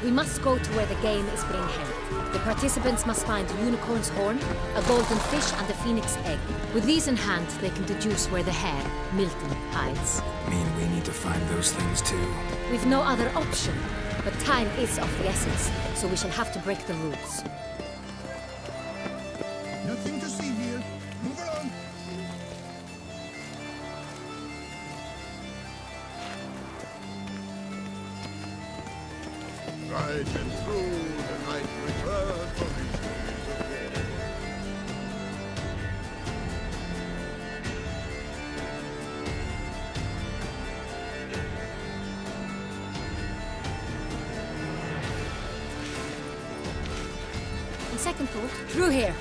We must go to where the game is being held. The participants must find a unicorn's horn, a golden fish, and a phoenix egg. With these in hand, they can deduce where the hare, Milton, hides. Mean we need to find those things too? We've no other option. But time is of the essence, so we shall have to break the rules. Nothing to see here. Move along. Right and through the night return from his days of war. On second thought, through here.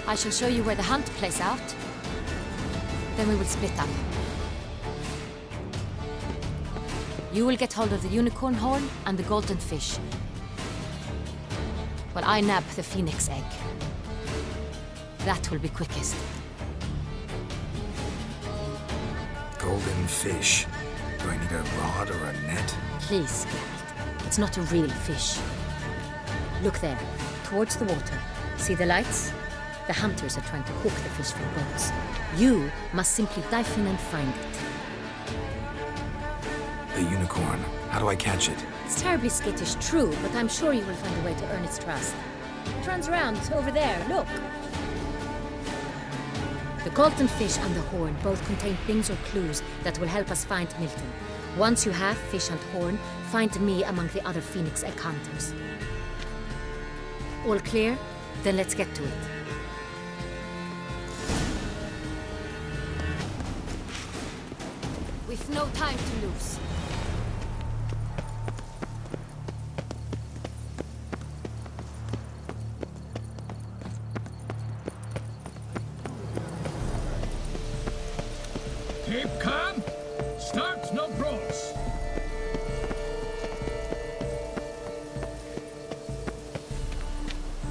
I shall show you where the hunt plays out. Then we will split up. You will get hold of the unicorn horn and the golden fish, while I nab the phoenix egg. That will be quickest. Golden fish. Do I need a rod or a net? Please, Geralt. It's not a real fish. Look there, towards the water. See the lights? The hunters are trying to hook the fish from boats. You must simply dive in and find it. The unicorn. How do I catch it? It's terribly skittish, true, but I'm sure you will find a way to earn its trust. It runs around, over there, look. The golden fish and the horn both contain things or clues that will help us find Milton. Once you have fish and horn, find me among the other phoenix egg hunters. All clear? Then let's get to it. We've no time to lose. Keep calm. Start no brawls.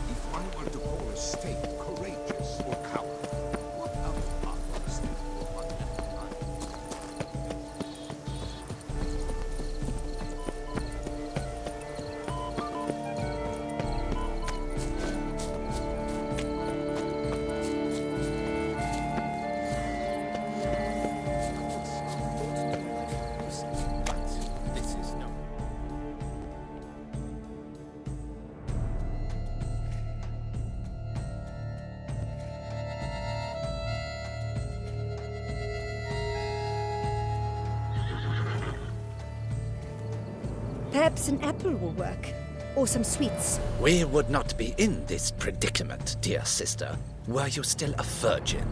If I were to call a state courageous or coward, what other part of the state would one have in mind? But this is no. Perhaps an apple will work. Or some sweets. We would not be in this predicament, dear sister, were you still a virgin.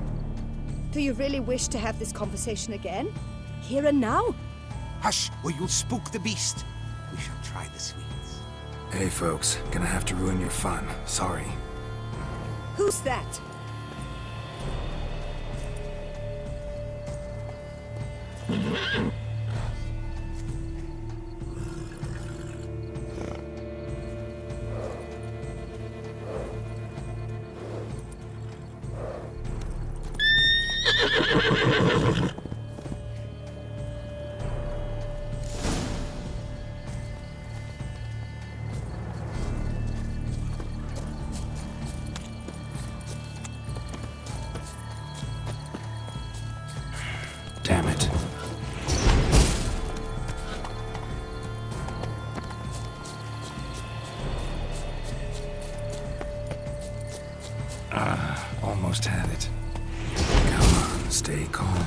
Do you really wish to have this conversation again? Here and now? Hush, or you'll spook the beast. We shall try the sweets. Hey folks, gonna have to ruin your fun. Sorry. Who's that? Damn it. Almost had it. Come on, stay calm.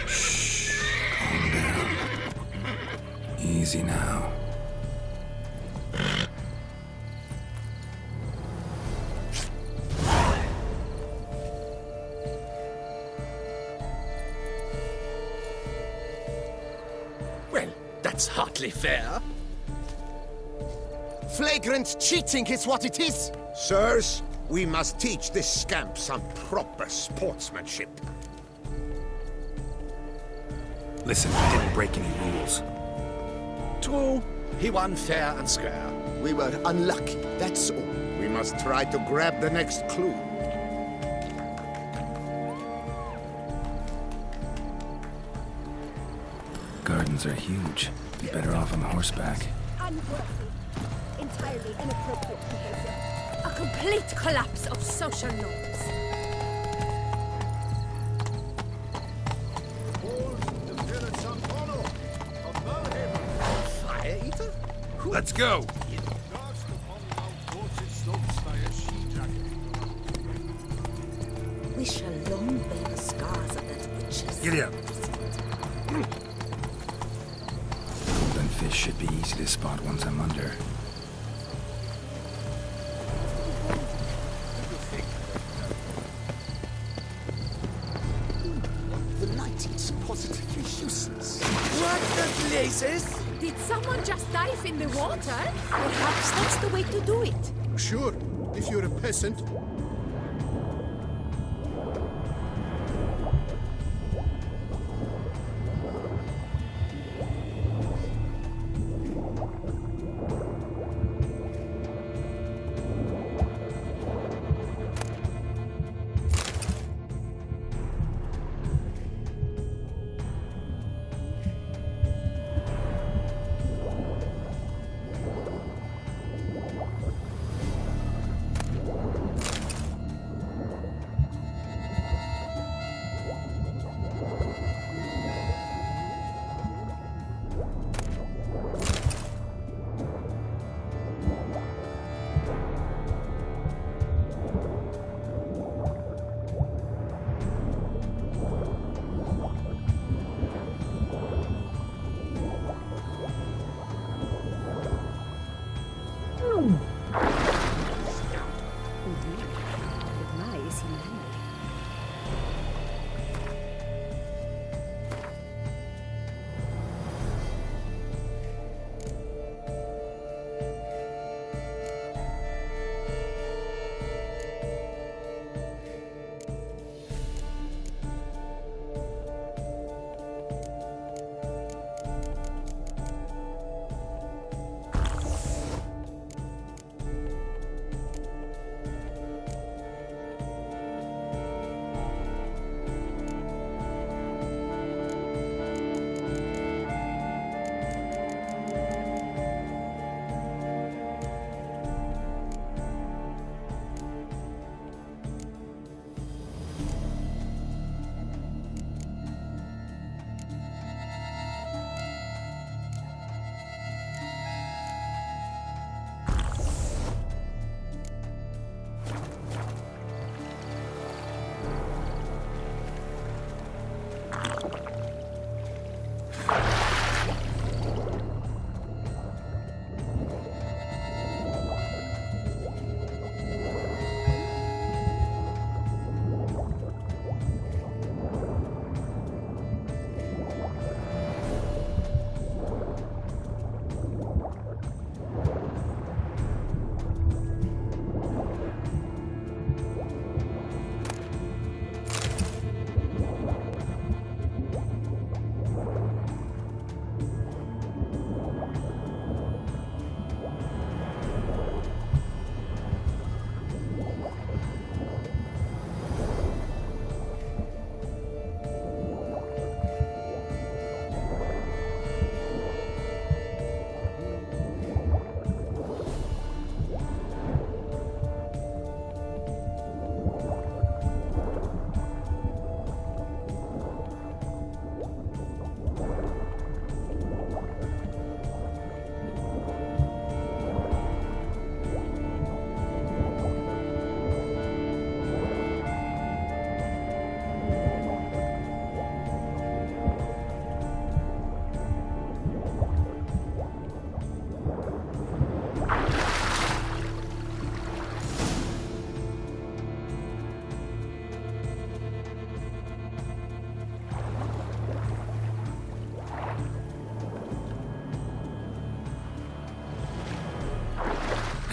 Shh, calm down. Easy now. Well, that's hardly fair. Flagrant cheating is what it is! Sirs, we must teach this scamp some proper sportsmanship. Listen, I didn't break any rules. True, he won fair and square. We were unlucky, that's all. We must try to grab the next clue. Gardens are huge. Be better off on horseback. Unworthy. Entirely inappropriate behavior. A complete collapse of social norms. Fire eater? Let's go! We shall long bear the scars of that witch's. Giddy up. Golden fish should be easy to spot once I'm under. The lighting's positively useless. What the blazes? Did someone just dive in the water? Perhaps that's the way to do it. Sure, if you're a peasant.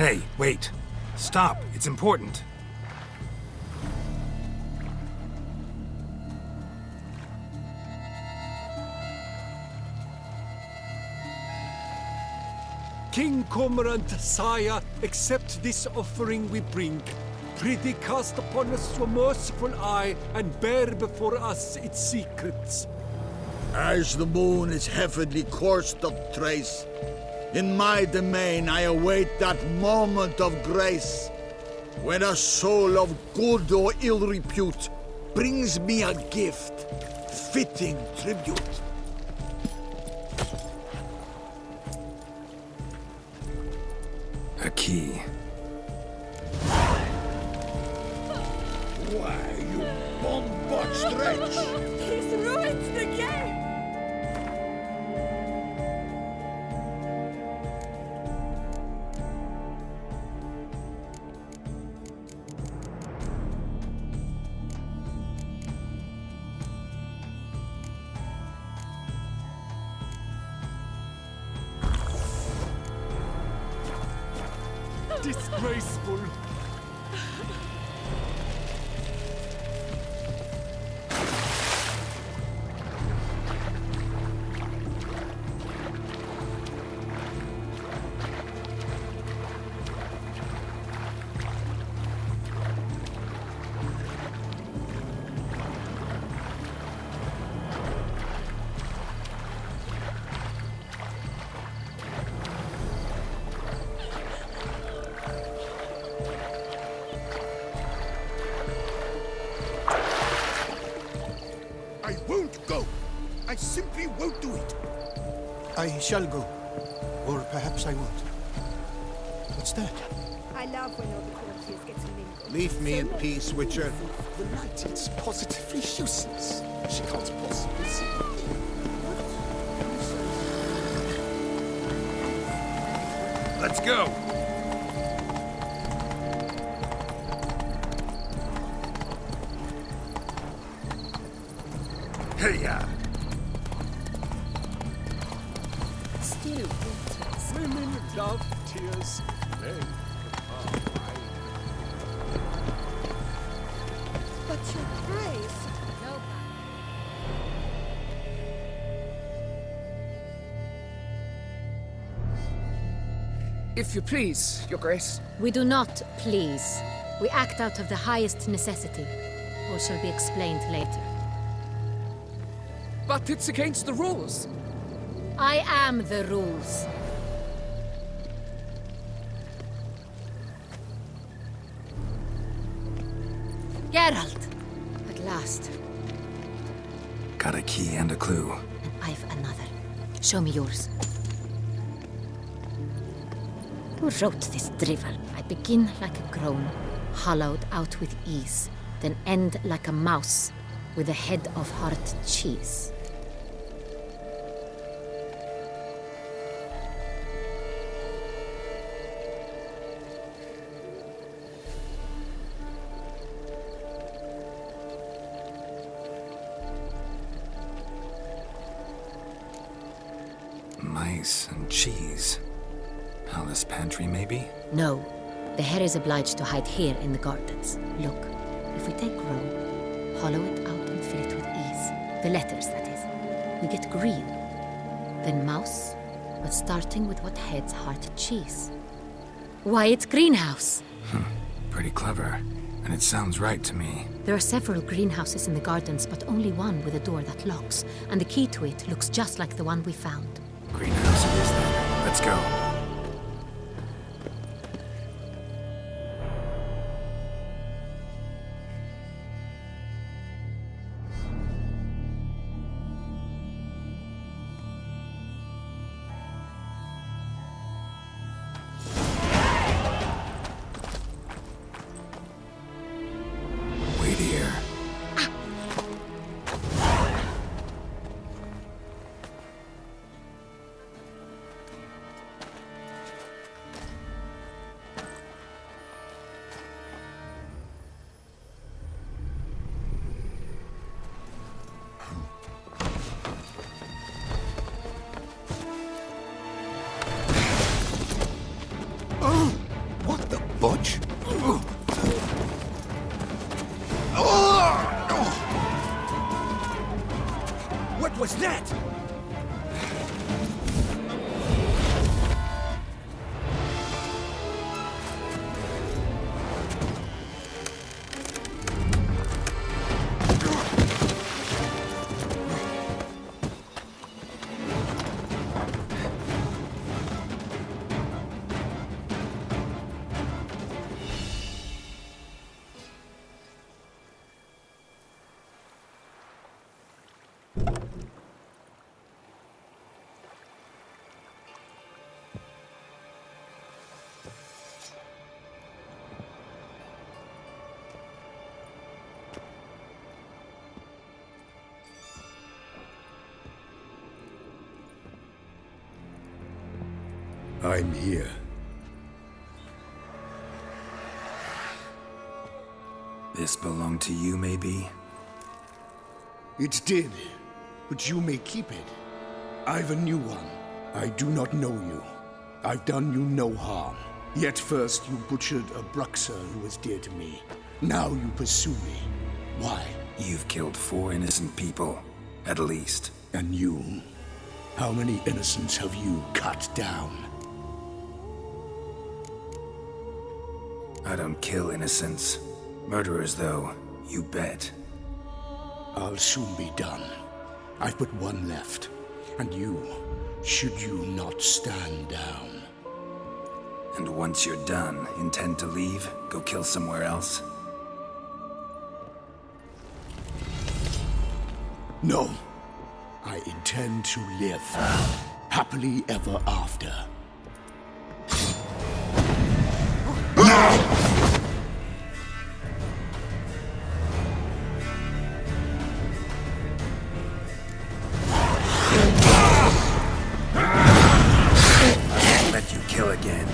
Hey, wait. Stop. It's important. King Cormorant, sire, accept this offering we bring. Prithee cast upon us your merciful eye, and bear before us its secrets. As the moon is heavenly coursed of trace, in my domain I await that moment of grace, when a soul of good or ill repute brings me a gift, fitting tribute. A key. Why, you bomb-botched wretch! He's ruined the game! Disgraceful. I won't go. I simply won't do it. I shall go. Or perhaps I won't. What's that? I love when all the courtiers get to mingle. Leave me in peace, Witcher. The light, it's positively useless. She can't possibly see it. Let's go! Hey-ya! Still, Women love tears. Men are wine. But your grace. If you please, Your Grace. we do not please. We act out of the highest necessity. All shall be explained later. But it's against the rules. I am the rules. Geralt! At last. Got a key and a clue. And I've another. Show me yours. Who wrote this drivel? I begin like a groan, hollowed out with ease, then end like a mouse, with a head of hard cheese. Mice and cheese. Palace pantry, maybe? No, the hare is obliged to hide here in the gardens. Look, if we take roe, hollow it out and fill it with ease. The letters, that is. We get green. Then mouse, but starting with what heads heart cheese. Why, it's greenhouse! Pretty clever. And it sounds right to me. There are several greenhouses in the gardens, but only one with a door that locks, and the key to it looks just like the one we found. Greenhouse it is then. Let's go. Wait here. What the butch? What was that? I'm here. This belonged to you, maybe? It did, but you may keep it. I've a new one. I do not know you. I've done you no harm. Yet first you butchered a Bruxer who was dear to me. Now you pursue me. Why? You've killed 4 innocent people, at least. And you? How many innocents have you cut down? I don't kill innocents. Murderers, though, you bet. I'll soon be done. I've but one left. And you, should you not stand down. And once you're done, intend to leave? Go kill somewhere else? No. I intend to live. Happily ever after. Let you kill again.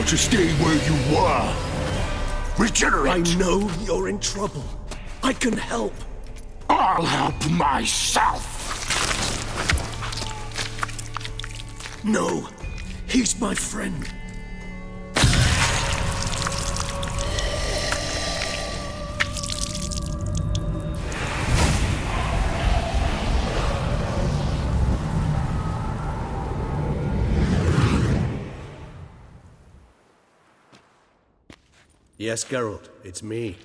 to stay where you were. Regenerate! I know you're in trouble. I can help. I'll help myself! No, he's my friend. Yes, Geralt, it's me.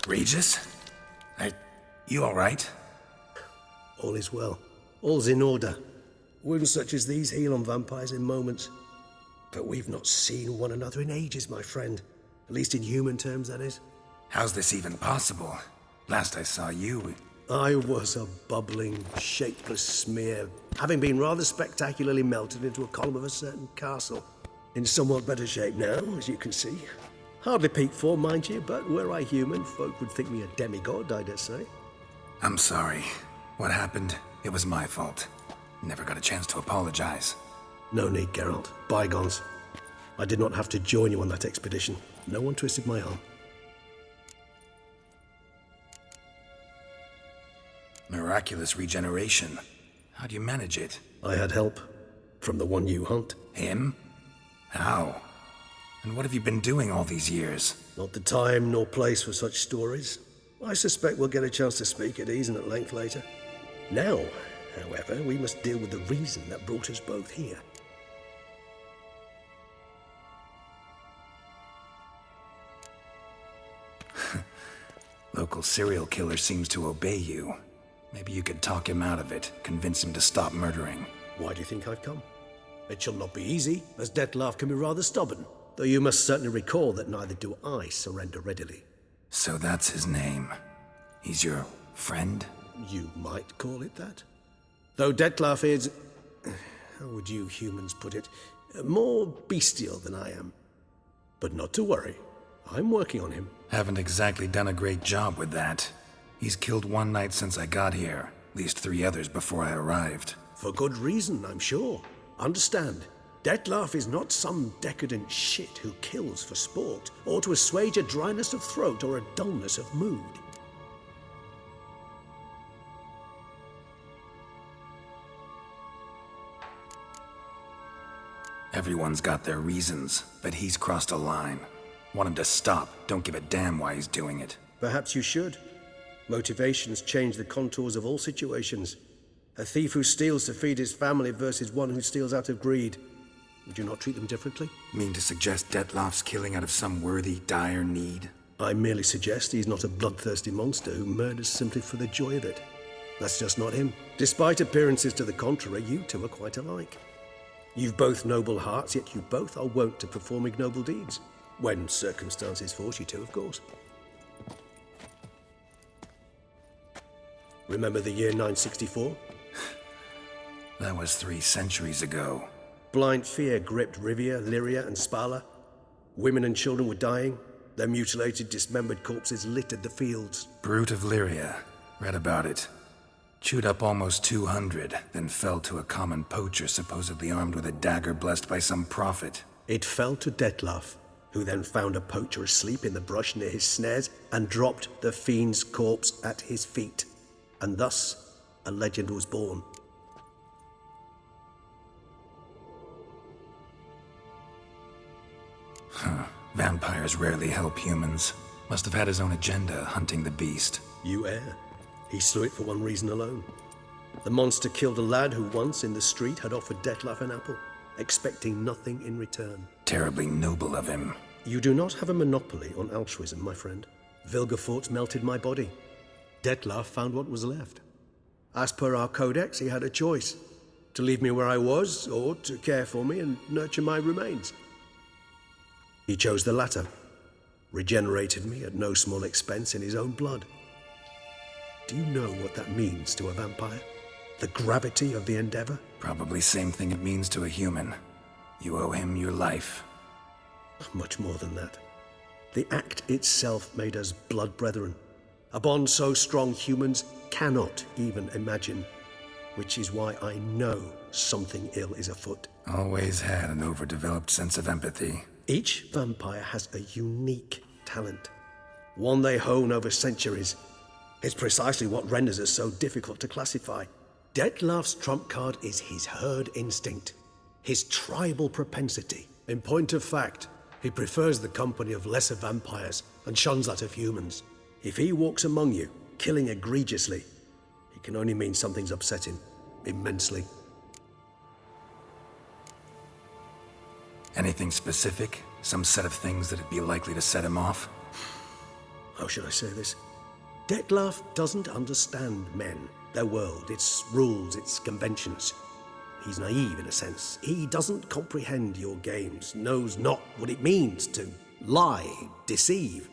Regis? You alright? All is well. All's in order. Wounds such as these heal on vampires in moments. But we've not seen one another in ages, my friend. At least in human terms, that is. How's this even possible? Last I saw you... I was a bubbling, shapeless smear, having been rather spectacularly melted into a column of a certain castle. In somewhat better shape now, as you can see. Hardly peak form, mind you, but were I human, folk would think me a demigod, I dare say. I'm sorry. What happened, it was my fault. Never got a chance to apologize. No need, Geralt. Bygones. I did not have to join you on that expedition. No one twisted my arm. Miraculous regeneration. How do you manage it? I had help. From the one you hunt. Him? How? And what have you been doing all these years? Not the time nor place for such stories. I suspect we'll get a chance to speak at ease and at length later. Now, however, we must deal with the reason that brought us both here. Local serial killer seems to obey you. Maybe you could talk him out of it, convince him to stop murdering. Why do you think I've come? It shall not be easy, as Dettlaff can be rather stubborn. Though you must certainly recall that neither do I surrender readily. So that's his name. He's your friend? You might call it that. Though Dettlaff is... how would you humans put it? More bestial than I am. But not to worry. I'm working on him. Haven't exactly done a great job with that. He's killed one knight since I got here. At least 3 others before I arrived. For good reason, I'm sure. Understand, Dettlaff is not some decadent shit who kills for sport, or to assuage a dryness of throat or a dullness of mood. Everyone's got their reasons, but he's crossed a line. Want him to stop, don't give a damn why he's doing it. Perhaps you should. Motivations change the contours of all situations. A thief who steals to feed his family versus one who steals out of greed. Would you not treat them differently? Mean to suggest Dettlaff's killing out of some worthy, dire need? I merely suggest he's not a bloodthirsty monster who murders simply for the joy of it. That's just not him. Despite appearances to the contrary, you two are quite alike. You've both noble hearts, yet you both are wont to perform ignoble deeds. When circumstances force you to, of course. Remember the year 964? That was 3 centuries ago. Blind fear gripped Rivia, Lyria, and Spala. Women and children were dying. Their mutilated, dismembered corpses littered the fields. Brute of Lyria. Read about it. Chewed up almost 200, then fell to a common poacher supposedly armed with a dagger blessed by some prophet. It fell to Dettlaff, who then found a poacher asleep in the brush near his snares and dropped the fiend's corpse at his feet. And thus, a legend was born. Vampires rarely help humans. Must have had his own agenda, hunting the beast. You err. He slew it for one reason alone. The monster killed a lad who once, in the street, had offered Dettlaff an apple, expecting nothing in return. Terribly noble of him. You do not have a monopoly on altruism, my friend. Vilgefortz melted my body. Dettlaff found what was left. As per our codex, he had a choice. To leave me where I was, or to care for me and nurture my remains. He chose the latter. Regenerated me at no small expense in his own blood. Do you know what that means to a vampire? The gravity of the endeavor? Probably same thing it means to a human. You owe him your life. Much more than that. The act itself made us blood brethren. A bond so strong humans cannot even imagine. Which is why I know something ill is afoot. Always had an overdeveloped sense of empathy. Each vampire has a unique talent, one they hone over centuries. It's precisely what renders us so difficult to classify. Dettlaff's trump card is his herd instinct, his tribal propensity. In point of fact, he prefers the company of lesser vampires and shuns that of humans. If he walks among you, killing egregiously, it can only mean something's upset him immensely. Anything specific? Some set of things that'd be likely to set him off? How should I say this? Dettlaff doesn't understand men, their world, its rules, its conventions. He's naive in a sense. He doesn't comprehend your games, knows not what it means to lie, deceive.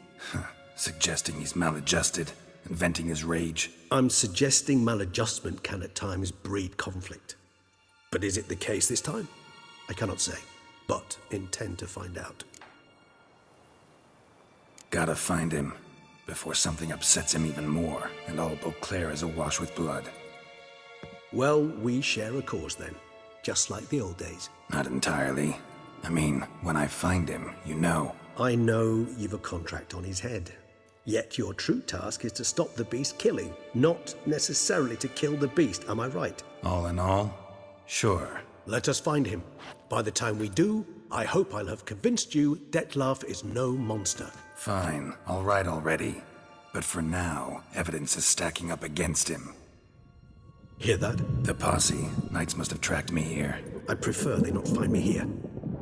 Suggesting he's maladjusted and venting his rage. I'm suggesting maladjustment can at times breed conflict. But is it the case this time? I cannot say, but intend to find out. Gotta find him before something upsets him even more and all Beauclair is awash with blood. Well, we share a cause then, just like the old days. Not entirely. I mean, when I find him, you know. I know you've a contract on his head. Yet your true task is to stop the beast killing, not necessarily to kill the beast, am I right? All in all, sure. Let us find him. By the time we do, I hope I'll have convinced you Dettlaff is no monster. Fine, all right already. But for now, evidence is stacking up against him. Hear that? The posse. Knights must have tracked me here. I'd prefer they not find me here.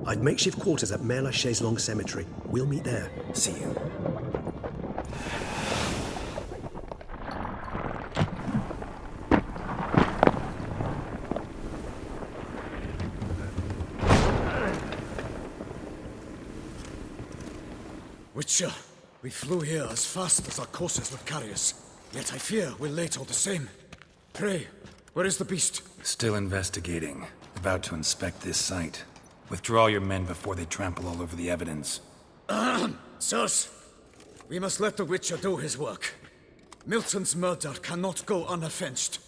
I've makeshift quarters at Mère Lachaise Long Cemetery. We'll meet there. See you. Witcher, we flew here as fast as our courses would carry us. Yet I fear we're late all the same. Pray, where is the beast? Still investigating. About to inspect this site. Withdraw your men before they trample all over the evidence. Sirs, we must let the Witcher do his work. Milton's murder cannot go unavenged.